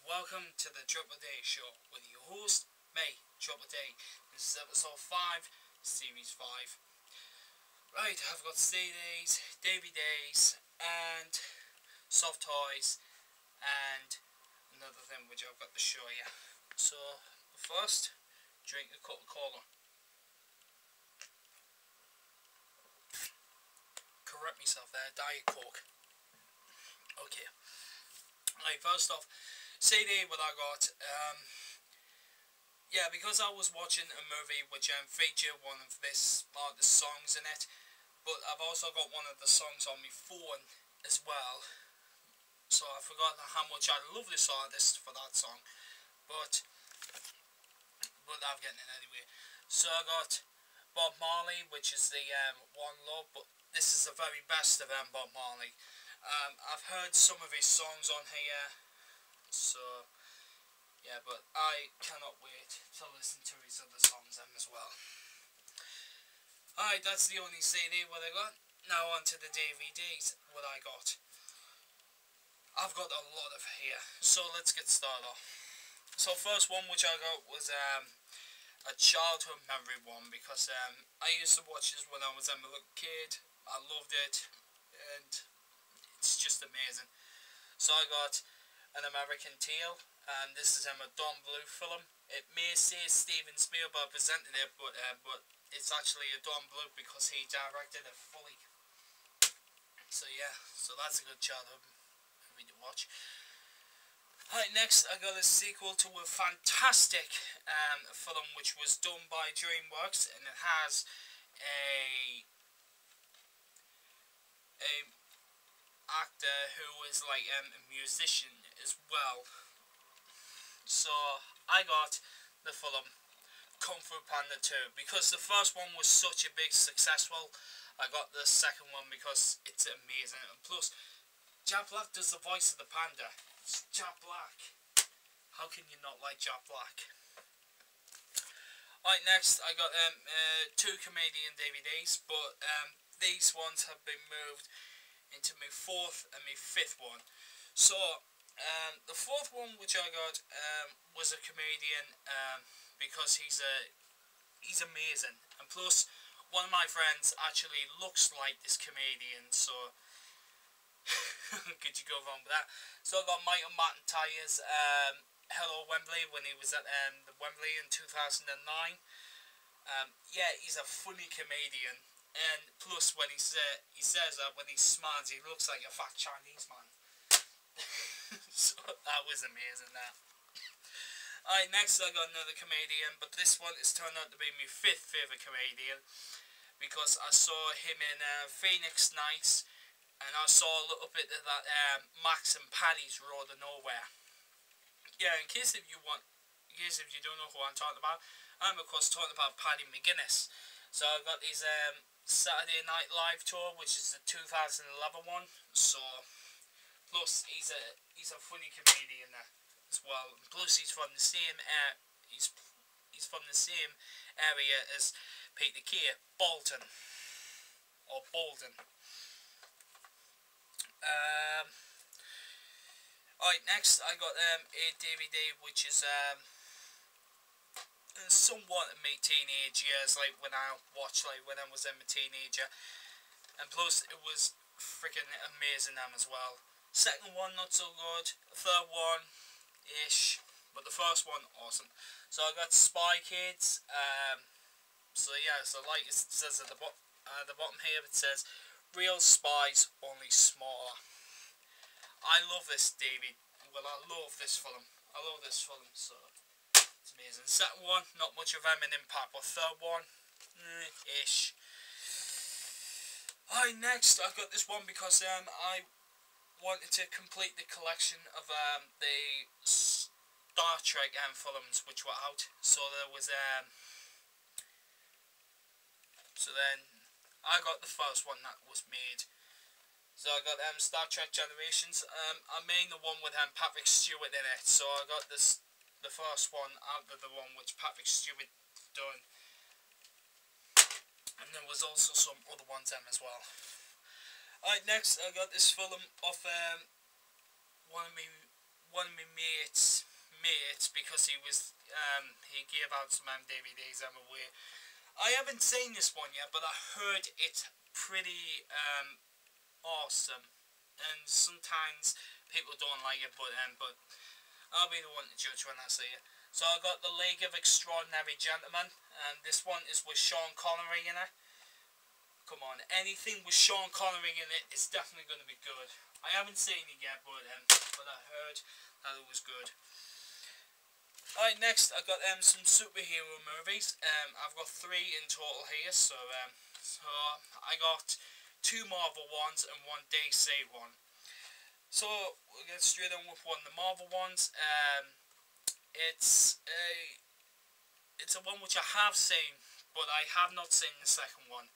welcome to the Triple D Show with your host, me, Triple D. This is episode 5, series 5. Right, I've got CDs, DVDs, and soft toys, and another thing which I've got to show you. So, first, drink a Coca-Cola. Correct myself there, Diet Coke. Okay. Right, first off, CD what I got, yeah, because I was watching a movie which featured one of the songs in it, but I've also got one of the songs on my phone as well, so I forgot how much I love this artist for that song, but I'm getting it anyway. So I got Bob Marley, which is the One Love, but this is the very best of Bob Marley. I've heard some of his songs on here, so yeah, but I cannot wait to listen to his other songs as well. Alright, that's the only CD what I got. Now on to the DVDs what I got. I've got a lot of here, so let's get started off. So first one which I got was a childhood memory one, because I used to watch this when I was a little kid. I loved it, and it's just amazing. So I got An American Tail, and this is a Don Bluth film. It may say Steven Spielberg presented it, but it's actually a Don Bluth because he directed it fully. So yeah, so that's a good childhood movie to watch. Right, next I got a sequel to a fantastic film which was done by DreamWorks, and it has a actor who is like a musician as well. So I got the film Kung Fu Panda 2 because the first one was such a big successful. I got the second one because it's amazing, and plus Jack Black does the voice of the panda. It's Jack Black. How can you not like Jack Black? Right, next I got two comedian DVDs, but these ones have been moved into my fourth and my fifth one. So the fourth one which I got was a comedian, because he's amazing, and plus one of my friends actually looks like this comedian, so could you go wrong with that? So I got Michael McIntyre's Hello Wembley when he was at the Wembley in 2009. Yeah, he's a funny comedian. And plus, when he says that when he smiles, he looks like a fat Chinese man. So that was amazing. That. Alright, next I got another comedian, but this one is turned out to be my fifth favourite comedian, because I saw him in Phoenix Nights, and I saw a little bit of that Max and Paddy's Road to Nowhere. Yeah, in case if you don't know who I'm talking about, I'm of course talking about Paddy McGuinness. So I've got his Saturday Night Live tour, which is the 2011 one. So plus he's a funny comedian as well. Plus he's from the same he's from the same area as Peter Kay, Bolton or Bolton. Alright, next I got a DVD which is somewhat in my teenage years, like when I watched when I was a teenager, and plus it was freaking amazing as well. Second one not so good, third one ish, but the first one awesome. So I got Spy Kids. So yeah, so like it says at the bottom here, it says real spies, only smaller. I love this DVD. Well, I love this film. So it's amazing. Second one, not much of an impact, but third one, ish. Alright, next I've got this one because I wanted to complete the collection of the Star Trek films which were out. So there was so then I got the first one that was made. So I got Star Trek Generations. I made the one with Patrick Stewart in it. So I got the first one out of the one which Patrick Stewart done. And there was also some other ones as well. Alright, next I got this film of one one of my mates because he gave out some DVDs I'm aware. I haven't seen this one yet, but I heard it's pretty awesome, and sometimes people don't like it, but I'll be the one to judge when I see it. So I got The League of Extraordinary Gentlemen, and this one is with Sean Connery in it. Come on, anything with Sean Connery in it is definitely going to be good. I haven't seen it yet, but I heard that it was good. Alright, next I got some superhero movies. I've got 3 in total here, so I got 2 Marvel ones and 1 DC one. So we'll get straight on with one of the Marvel ones. It's a one which I have seen, but I have not seen the second one.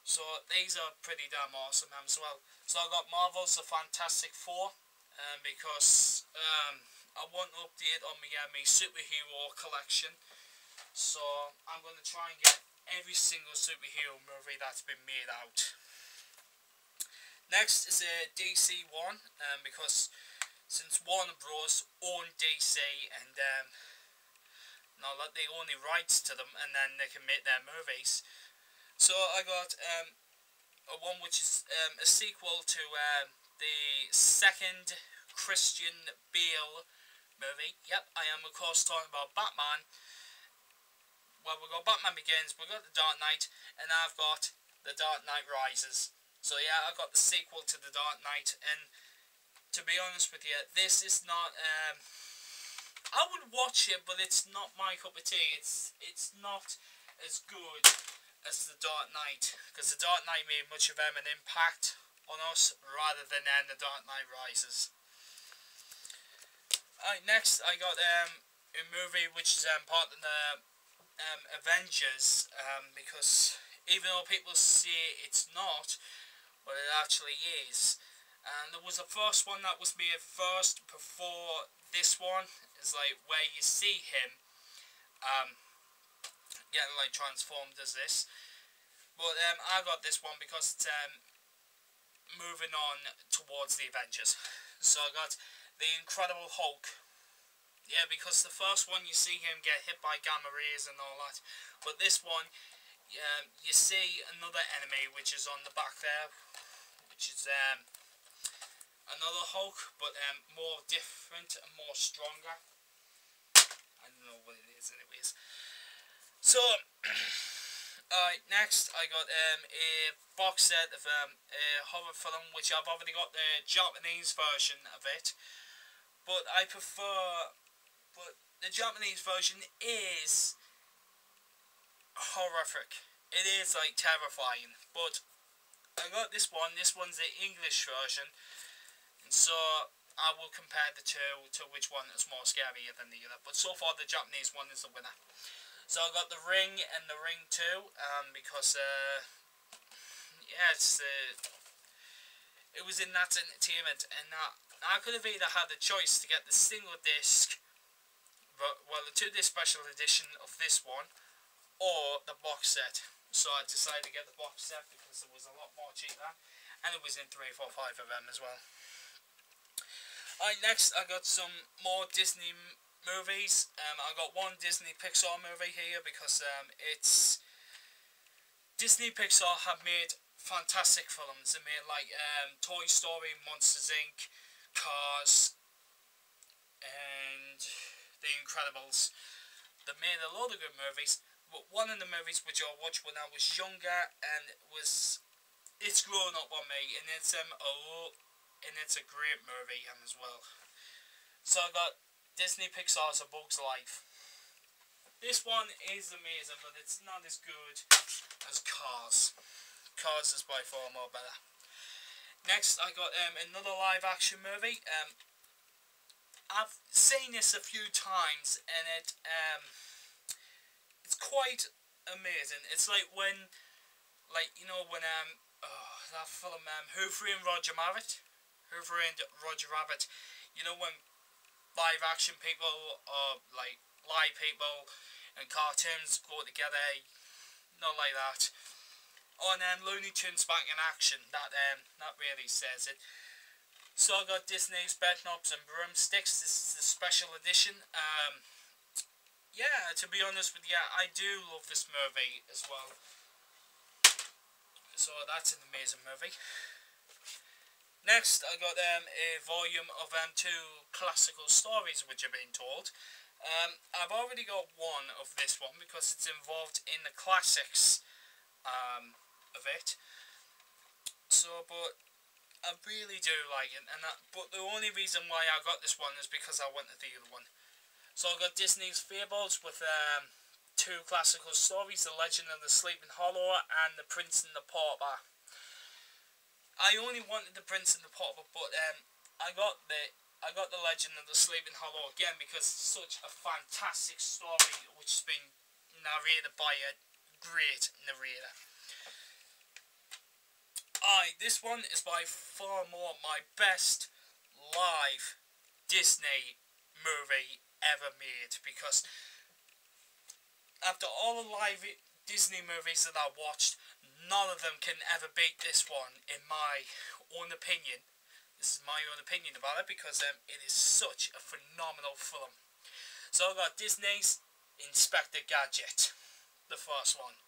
So these are pretty damn awesome as well. So I got Marvel's The Fantastic Four, because I want to update on my superhero collection. So I'm going to try and get every single superhero movie that's been made out. Next is a DC one, because since Warner Bros. Own DC, and now that they own the rights to them, and then they can make their movies. So I got a one which is a sequel to the second Christian Bale movie. Yep, I am of course talking about Batman. Well, we've got Batman Begins, we've got The Dark Knight, and I've got The Dark Knight Rises. So yeah, I got the sequel to The Dark Knight, and to be honest with you, this is not, I would watch it, but it's not my cup of tea. It's not as good as The Dark Knight, because The Dark Knight made much of an impact on us, rather than The Dark Knight Rises. Alright, next I got a movie which is part of the Avengers, because even though people say it's not, but it actually is. And there was a first one that was made first before this one. It's like where you see him getting like transformed as this. But I got this one because it's moving on towards the Avengers. So I got the Incredible Hulk. Yeah, because the first one you see him get hit by gamma rays and all that. But this one, you see another enemy which is on the back there, which is another Hulk, but more different and more stronger. I don't know what it is anyways. So, next I got a box set of a horror film, which I've already got the Japanese version of it. But the Japanese version is horrific. It is like terrifying. But I got this one. This one's the English version, and so I will compare the two to which one is more scarier than the other. But so far, the Japanese one is the winner. So I got The Ring and The Ring 2, because yeah, it was in that entertainment, and I could have either had the choice to get the single disc, well, the 2-disc special edition of this one, or the box set. So I decided to get the box set because it was a lot more cheaper, and it was in 3, 4, 5 of them as well. Alright, next I got some more Disney movies. I got one Disney Pixar movie here because it's Disney Pixar have made fantastic films. They made like Toy Story, Monsters Inc., Cars, and The Incredibles. They made a lot of good movies, but one of the movies which I watched when I was younger, and it's grown up on me, and it's a great movie as well. So I got Disney Pixar's A Bug's Life. This one is amazing, but it's not as good as Cars. Cars is by far more better. Next I got another live action movie. I've seen this a few times, and it's quite amazing. It's like when, that film Who Framed Roger Rabbit. Who Framed Roger Rabbit. You know when live action people or like live people and cartoons go together, not like that. On Looney Tunes Back in Action, that really says it. So I got Disney's Bedknobs and Broomsticks. This is the special edition. Yeah, to be honest with you, I do love this movie as well. So that's an amazing movie. Next, I got a volume of two classical stories which are being told. I've already got one of this one because it's involved in the classics of it. So, but I really do like it, but the only reason why I got this one is because I wanted the other one. So I got Disney's Fables with two classical stories, The Legend of the Sleeping Hollow and The Prince and the Pauper. I only wanted The Prince and the Pauper, but I got the Legend of the Sleeping Hollow again because it's such a fantastic story which has been narrated by a great narrator. This one is by far more my best live Disney movie ever made, because after all the live Disney movies that I watched, none of them can ever beat this one in my own opinion. This is my own opinion about it because it is such a phenomenal film. So I got Disney's Inspector Gadget, the first one.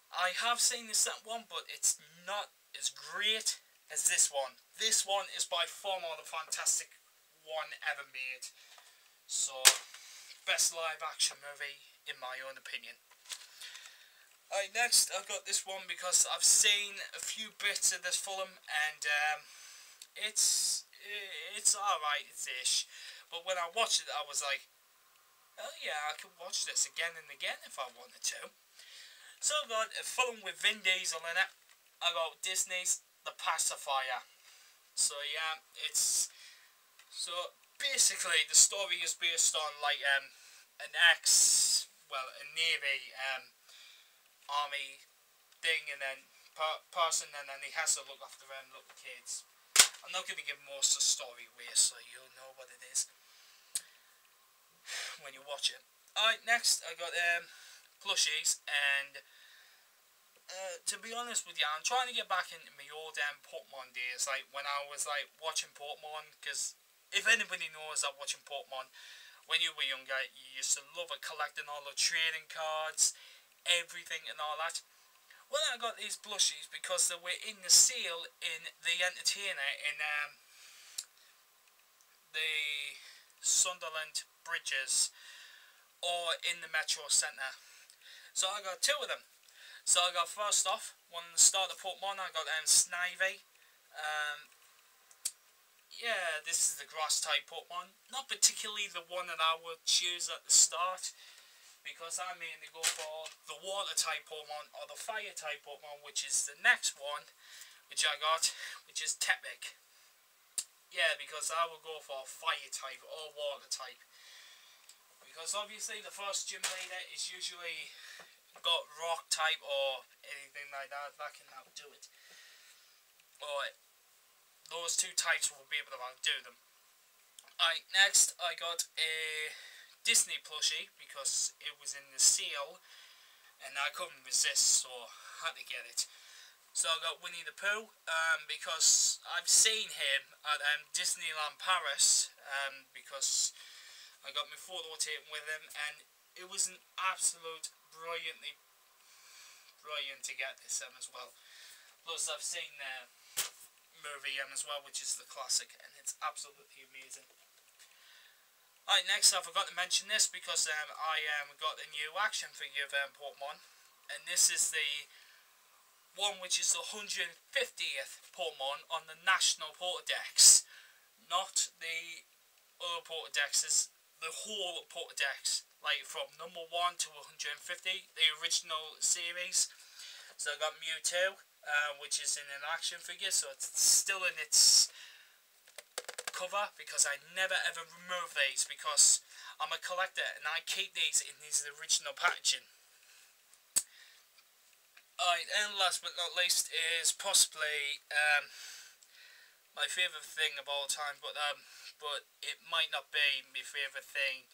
I have seen the second one, but it's not as great as this one. This one is by far more the fantastic one ever made. So, best live action movie in my own opinion. Alright, next I've got this one because I've seen a few bits of this film and it's alright, it's ish. But when I watched it I was like, oh yeah, I could watch this again and again if I wanted to. So I got a film with Vin Diesel in it. I got Disney's The Pacifier. So yeah, so basically the story is based on like a Navy army thing, and then person, and then he has to look after them little kids. I'm not going to give most of the story away, so you'll know what it is when you watch it. Alright, next I got plushies, and to be honest with you, I'm trying to get back into my old Pokemon days, like when I was like watching Pokemon, because if anybody knows that watching Pokemon, when you were younger, you used to love it, collecting all the trading cards, everything and all that. Well, I got these plushies because they were in the sale in The Entertainer in the Sunderland Bridges or in the Metro Centre. So I got two of them. So I got, first off, one of the starter Pokemon, I got Snivy. Yeah, this is the grass type Pokemon. Not particularly the one that I would choose at the start, because I mainly go for the water type Pokemon or the fire type Pokemon, which is the next one, which I got, which is Tepig. Yeah, because I will go for fire type or water type. Because obviously the first gym leader is usually got rock type or anything like that can outdo it. Or those two types will be able to outdo them. Alright, next I got a Disney plushie because it was in the sale and I couldn't resist, so I had to get it. So I got Winnie the Pooh because I've seen him at Disneyland Paris because I got my photo taken with him, and it was an absolute brilliant to get this as well. Plus I've seen the movie as well, which is the classic, and it's absolutely amazing. Alright, next I forgot to mention this because I got a new action figure of Pokemon, and this is the one which is the 150th Pokemon on the National Pokédex, not the other Pokédexes, the whole Pokédex, like from number 1 to 150, the original series. So I got Mewtwo, which is in an action figure, so it's still in its cover because I never ever remove these because I'm a collector and I keep these in these original packaging. Alright, and last but not least is possibly my favourite thing of all time, but it might not be my favourite thing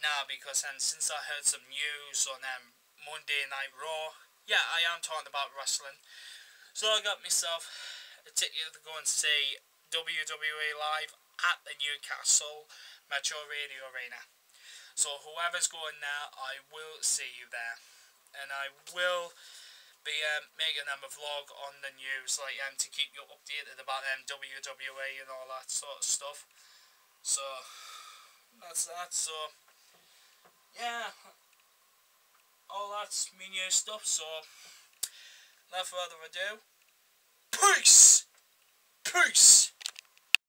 now because since I heard some news on Monday Night Raw, yeah, I am talking about wrestling, so I got myself a ticket to go and see WWE Live at the Newcastle Metro Radio Arena. So whoever's going there, I will see you there, and I will be making them a vlog on the news, like to keep you updated about WWE and all that sort of stuff. So that's that. So yeah, all that's me new stuff. So without further ado, peace.